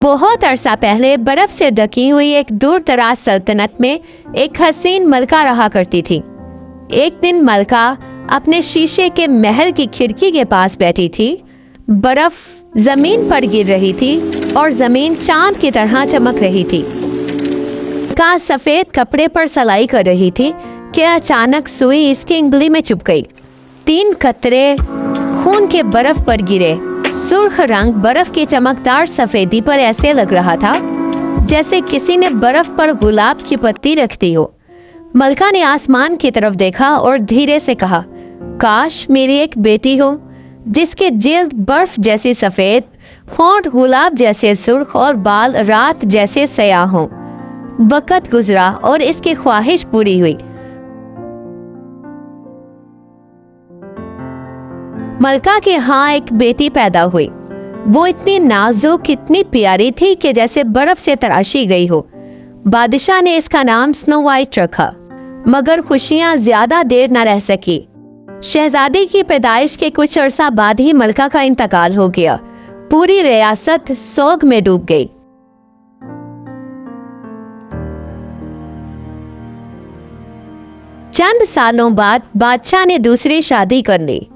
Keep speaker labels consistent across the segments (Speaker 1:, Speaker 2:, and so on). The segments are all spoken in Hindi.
Speaker 1: बहुत अरसा पहले बर्फ से ढकी हुई एक दूर दराज सल्तनत में एक हसीन मलका रहा करती थी। एक दिन मलका अपने शीशे के महल की खिड़की के पास बैठी थी। बर्फ जमीन पर गिर रही थी और जमीन चांद की तरह चमक रही थी। का सफेद कपड़े पर सलाई कर रही थी कि अचानक सुई इसकी उंगली में चुभ गई। 3 कतरे खून के बर्फ पर गिरे। सुर्ख रंग बर्फ की चमकदार सफेदी पर ऐसे लग रहा था जैसे किसी ने बर्फ पर गुलाब की पत्ती रख दी हो। मलका ने आसमान की तरफ देखा और धीरे से कहा, काश मेरी एक बेटी हो जिसके जिल्द बर्फ जैसी सफेद, होंठ गुलाब जैसे सुर्ख और बाल रात जैसे स्याह हों। वक्त गुजरा और इसकी ख्वाहिश पूरी हुई। मलका के यहाँ एक बेटी पैदा हुई। वो इतनी नाजुक, इतनी प्यारी थी कि जैसे बर्फ से तराशी गई हो। बादशाह ने इसका नाम स्नो वाइट रखा, मगर खुशियां ज्यादा देर न रह सकी। शहजादी की पैदाइश के कुछ अरसा बाद ही मलका का इंतकाल हो गया। पूरी रियासत सोग में डूब गई। चंद सालों बाद बादशाह ने दूसरी शादी कर ली।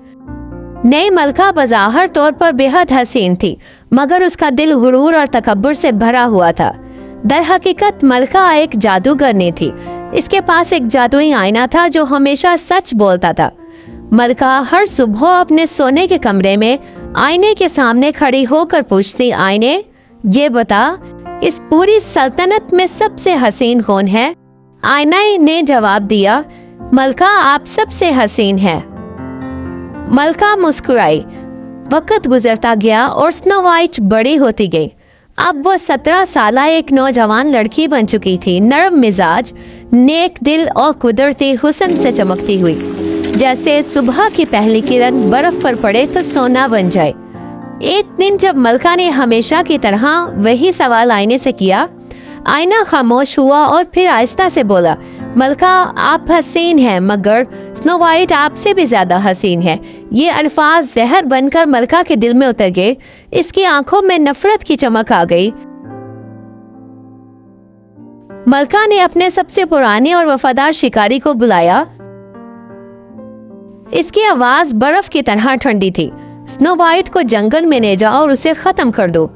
Speaker 1: नई मलका बज़ाहिर तौर पर बेहद हसीन थी, मगर उसका दिल गुरूर और तकब्बुर से भरा हुआ था। दर हकीकत मलका एक जादूगरनी थी। इसके पास एक जादुई आईना था जो हमेशा सच बोलता था। मलका हर सुबह अपने सोने के कमरे में आईने के सामने खड़ी होकर पूछती, आईने ये बता, इस पूरी सल्तनत में सबसे हसीन कौन है? आईना ने जवाब दिया, मलका आप सबसे हसीन हैं। मलका मुस्कुराई। वक्त गुजरता गया और स्नो वाइट बड़ी होती गई। अब वो 17 साल एक नौजवान लड़की बन चुकी थी, नरम मिजाज, नेक दिल और कुदरती हुस्न से चमकती हुई। जैसे सुबह की पहली किरण बर्फ पर पड़े तो सोना बन जाए। एक दिन जब मलका ने हमेशा की तरह वही सवाल आईने से किया, आईना खामोश हुआ और फिर आहिस्ता से बोला, मलका आप हसीन हैं, मगर स्नो वाइट आपसे भी ज्यादा हसीन है। ये अल्फाज जहर बनकर मलका के दिल में उतर गए। इसकी आंखों में नफरत की चमक आ गई। मलका ने अपने सबसे पुराने और वफादार शिकारी को बुलाया। इसकी आवाज बर्फ की तरह ठंडी थी। स्नो वाइट को जंगल में ले जाओ और उसे खत्म कर दो,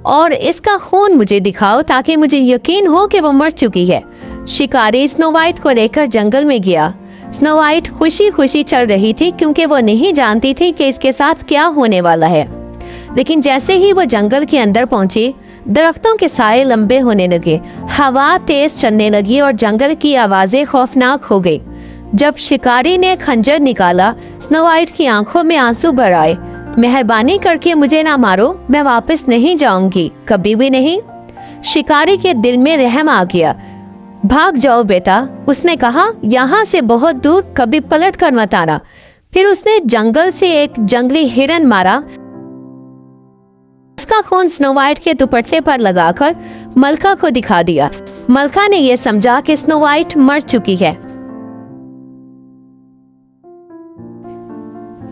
Speaker 1: और इसका खून मुझे दिखाओ ताकि मुझे यकीन हो कि वो मर चुकी है। शिकारी स्नो वाइट को लेकर जंगल में गया। स्नो वाइट खुशी खुशी चल रही थी क्योंकि वो नहीं जानती थी कि इसके साथ क्या होने वाला है। लेकिन जैसे ही वो जंगल के अंदर पहुंची, दरख्तों के साए लंबे होने लगे, हवा तेज चलने लगी और जंगल की आवाजें खौफनाक हो गई। जब शिकारी ने खंजर निकाला, स्नो वाइट की आंखों में आंसू भर आए। मेहरबानी करके मुझे ना मारो, मैं वापस नहीं जाऊंगी, कभी भी नहीं। शिकारी के दिल में रहम आ गया। भाग जाओ बेटा, उसने कहा, यहाँ से बहुत दूर, कभी पलट कर मत आना। फिर उसने जंगल से एक जंगली हिरन मारा। उसका खून स्नो वाइट के दुपट्टे पर लगाकर मलका को दिखा दिया। मलका ने यह समझा कि स्नो वाइट मर चुकी है।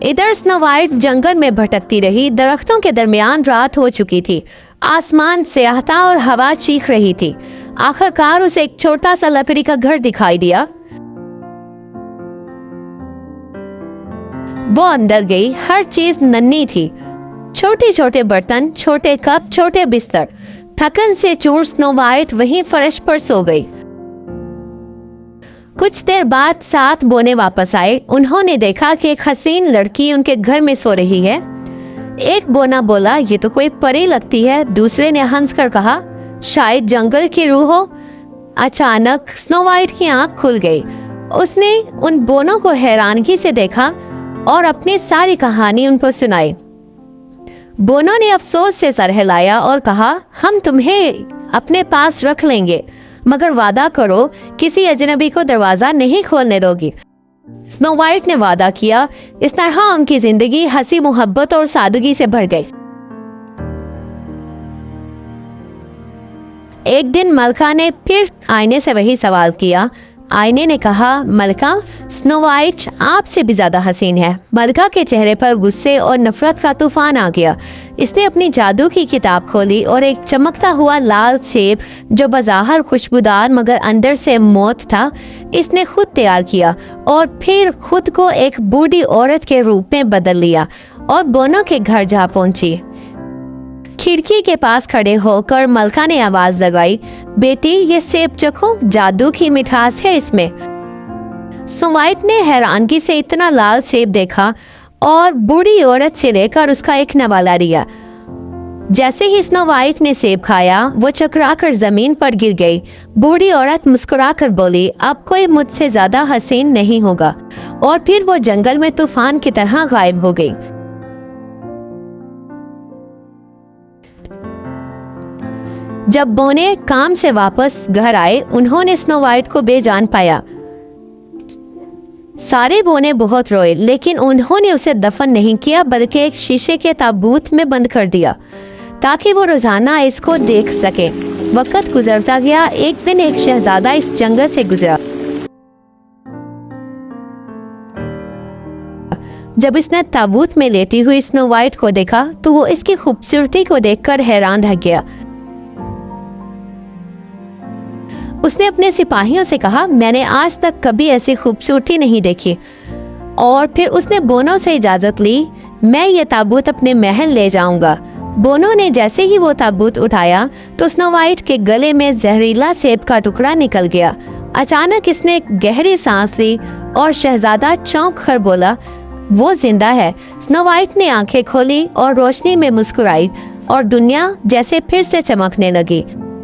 Speaker 1: इधर स्नो वाइट जंगल में भटकती रही। दरख्तों के दरमियान रात हो चुकी थी। आसमान स्याह था और हवा चीख रही थी। आखिरकार उसे एक छोटा सा लकड़ी का घर दिखाई दिया। वो अंदर गई। हर चीज नन्ही थी, छोटे छोटे बर्तन, छोटे कप, छोटे बिस्तर। थकन से चूर स्नो वाइट वहीं फर्श पर सो गई। कुछ देर बाद 7 बोने वापस आए। उन्होंने देखा कि एक हसीन लड़की उनके घर में सो रही है। एक बोना बोला, ये तो कोई परी लगती है। दूसरे ने हंसकर कहा, शायद जंगल की रूह हो। अचानक स्नो वाइट की आंख खुल गई। उसने उन बोनों को हैरानगी से देखा और अपनी सारी कहानी उनको सुनाई। बोनों ने अफसोस से सर हिलाया और कहा, हम तुम्हें अपने पास रख लेंगे, मगर वादा करो किसी अजनबी को दरवाजा नहीं खोलने दोगी। स्नो वाइट ने वादा किया। इस तरह उनकी जिंदगी हंसी, मोहब्बत और सादगी से भर गई। एक दिन मलका ने फिर आईने से वही सवाल किया, आईने ने कहा, मलका, स्नो वाइट आपसे भी ज्यादा हसीन है। मलका के चेहरे पर गुस्से और नफरत का तूफान आ गया। इसने अपनी जादू की किताब खोली और एक चमकता हुआ लाल सेब, जो बज़ाहिर खुशबूदार मगर अंदर से मौत था, इसने खुद तैयार किया और फिर खुद को एक बूढ़ी औरत के रूप में बदल लिया और बोनो के घर जा पहुंची। खिड़की के पास खड़े होकर मलका ने आवाज लगाई, बेटी, ये सेब चखो, जादू की मिठास है इसमें। स्नो वाइट ने हैरानगी से इतना लाल सेब देखा और बूढ़ी औरत से लेकर उसका एक नवाला लिया। जैसे ही स्नो वाइट ने सेब खाया, वो चकराकर जमीन पर गिर गई। बूढ़ी औरत मुस्कुराकर बोली, अब कोई मुझसे ज्यादा हसीन नहीं होगा, और फिर वो जंगल में तूफान की तरह गायब हो गई। जब बोने काम से वापस घर आए, उन्होंने स्नो वाइट को बेजान पाया। सारे बोने बहुत रोए, लेकिन उन्होंने उसे दफन नहीं किया, बल्कि एक शीशे के ताबूत में बंद कर दिया ताकि वो रोजाना इसको देख सके। वक्त गुजरता गया। एक दिन एक शहजादा इस जंगल से गुजरा। जब इसने ताबूत में लेटी हुई स्नो वाइट को देखा तो वो इसकी खूबसूरती को देखकर हैरान रह गया। उसने अपने सिपाहियों से कहा, मैंने आज तक कभी ऐसी खूबसूरती नहीं देखी। और फिर उसने बोनो से इजाजत ली, मैं ये ताबूत अपने महल ले जाऊंगा। बोनो ने जैसे ही वो ताबूत उठाया तो स्नो वाइट के गले में जहरीला सेब का टुकड़ा निकल गया। अचानक इसने गहरी सांस ली और शहजादा चौंक कर बोला, वो जिंदा है। स्नो वाइट ने आंखें खोली और रोशनी में मुस्कुराई और दुनिया जैसे फिर से चमकने लगी।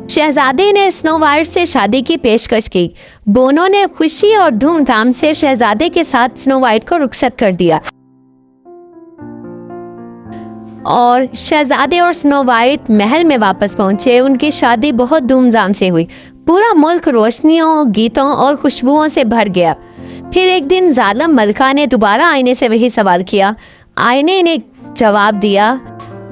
Speaker 1: शहजादे ने स्नो वाइट से शादी की पेशकश की। बोनो ने खुशी और धूमधाम से शहजादे के साथ स्नो वाइट को रुखसत कर दिया और शहजादे और स्नो वाइट महल में वापस पहुंचे। उनकी शादी बहुत धूमधाम से हुई। पूरा मुल्क रोशनियों, गीतों और खुशबुओं से भर गया। फिर एक दिन जालिम मलका ने दोबारा आईने से वही सवाल किया। आईने ने जवाब दिया,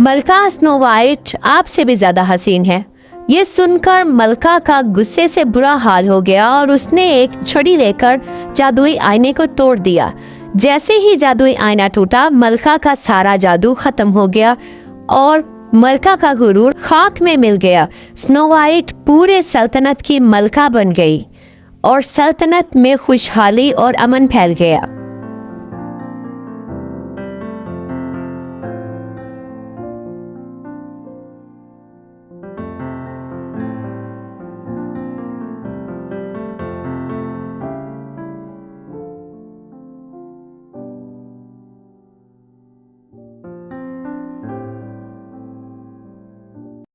Speaker 1: मलका, स्नो वाइट आपसे भी ज्यादा हसीन है। ये सुनकर मलका का गुस्से से बुरा हाल हो गया और उसने एक छड़ी लेकर जादुई आईने को तोड़ दिया। जैसे ही जादुई आईना टूटा, मलका का सारा जादू खत्म हो गया और मलका का गुरूर खाक में मिल गया। स्नो वाइट पूरे सल्तनत की मलका बन गई और सल्तनत में खुशहाली और अमन फैल गया।